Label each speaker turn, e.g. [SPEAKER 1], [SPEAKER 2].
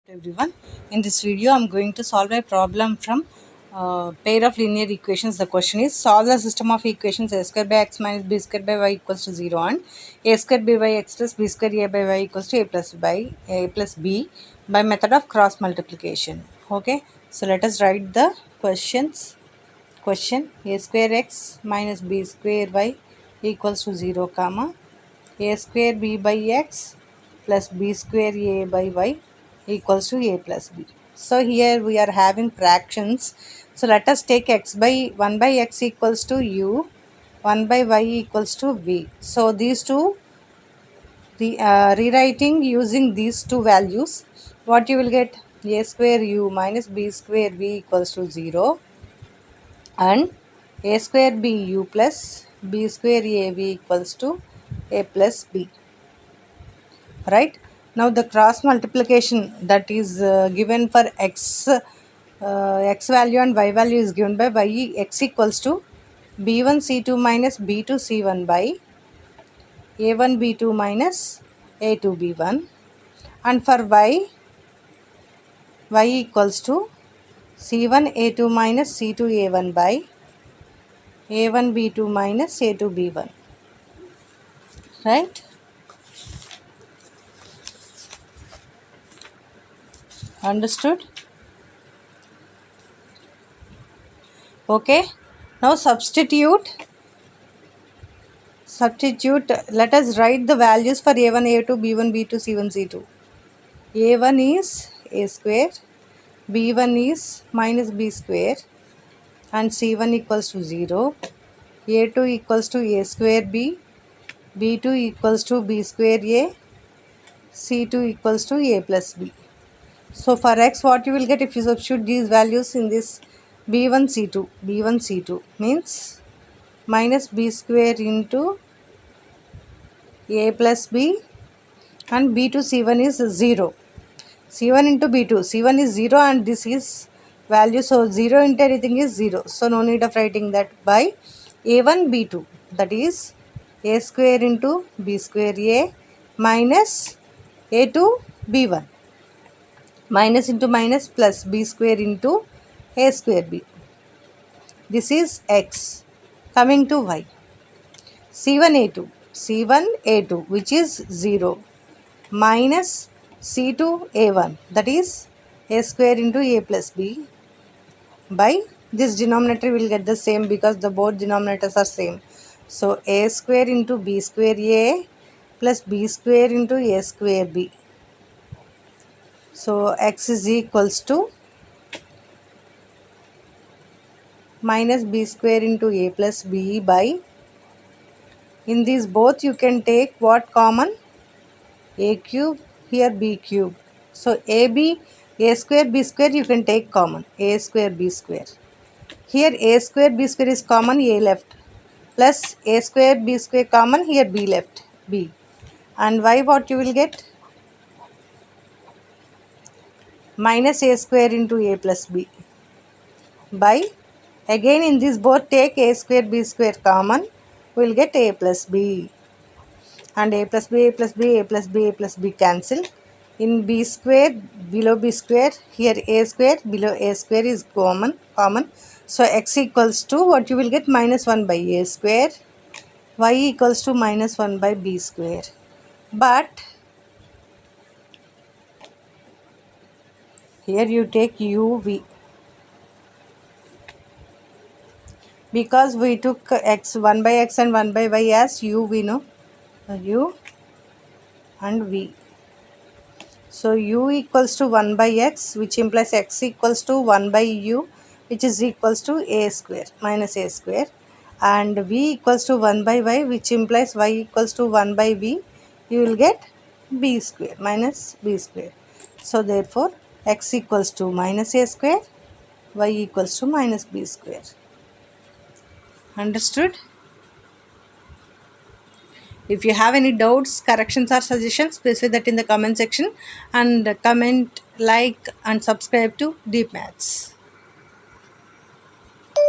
[SPEAKER 1] Everyone, in this video I'm going to solve a problem from pair of linear equations. The question is, solve the system of equations a square by x minus b square by y equals to 0 and a square b by x plus b square a by y equals to a plus b by method of cross multiplication. Okay, so let us write the question. A square x minus b square y equals to 0 comma a square b by x plus b square a by y equals to a plus b. So here we are having fractions. So let us take x by 1 by x equals to u, 1 by y equals to v. So these two, rewriting using these two values, what you will get? A square u minus b square v equals to 0 and a square b u plus b square a v equals to a plus b. Right, now the cross multiplication that is given for x value and y value is given by x equals to b1 c2 minus b2 c1 by a1 b2 minus a2 b1, and for y equals to c1 a2 minus c2 a1 by a1 b2 minus a2 b1. Right, understood? Okay, now substitute, let us write the values for a1 a2 b1 b2 c1 c2. a1 is a square, b1 is minus b square, and c1 equals to 0, a2 equals to a square b, b2 equals to b square a, c2 equals to a plus b. So for x, what you will get if you substitute these values in this b1 c2 means minus b square into a plus b, and b2 c1 is 0. c1 into b2, c1 is 0 and this is value, so 0 into anything is 0, so no need of writing that, by a1 b2, that is a square into b square a minus a2 b1, minus into minus plus b square into a square b. This is x. Coming to y, c1 a2 which is 0 minus c2 a1, that is a square into a plus b, by this denominator will get the same because the both denominators are same. So a square into b square a plus b square into a square b. So x is equals to minus b square into a plus b by, in these both you can take what common? A cube, here b cube. So a square b square you can take common, a square b square. Here a square b square is common, a left, plus a square b square common, here b left, b. And y what you will get? Minus a square into a plus b by, again in this both take a square b square common, we will get a plus b, and a plus b, a plus b, a plus b, a plus b cancel. In b square, below b square, here a square, below a square is common. So x equals to what you will get? Minus 1 by a square, y equals to minus 1 by b square. But here you take uv, because we took x 1 by x and 1 by y as u, we know u and v. So u equals to 1 by x, which implies x equals to 1 by u, which is equals to a square minus a square, and v equals to 1 by y, which implies y equals to 1 by v, you will get b square minus b square. So therefore x equals to minus a square, y equals to minus b square. Understood? If you have any doubts, corrections or suggestions, please say that in the comment section, and comment, like and subscribe to Deep Maths.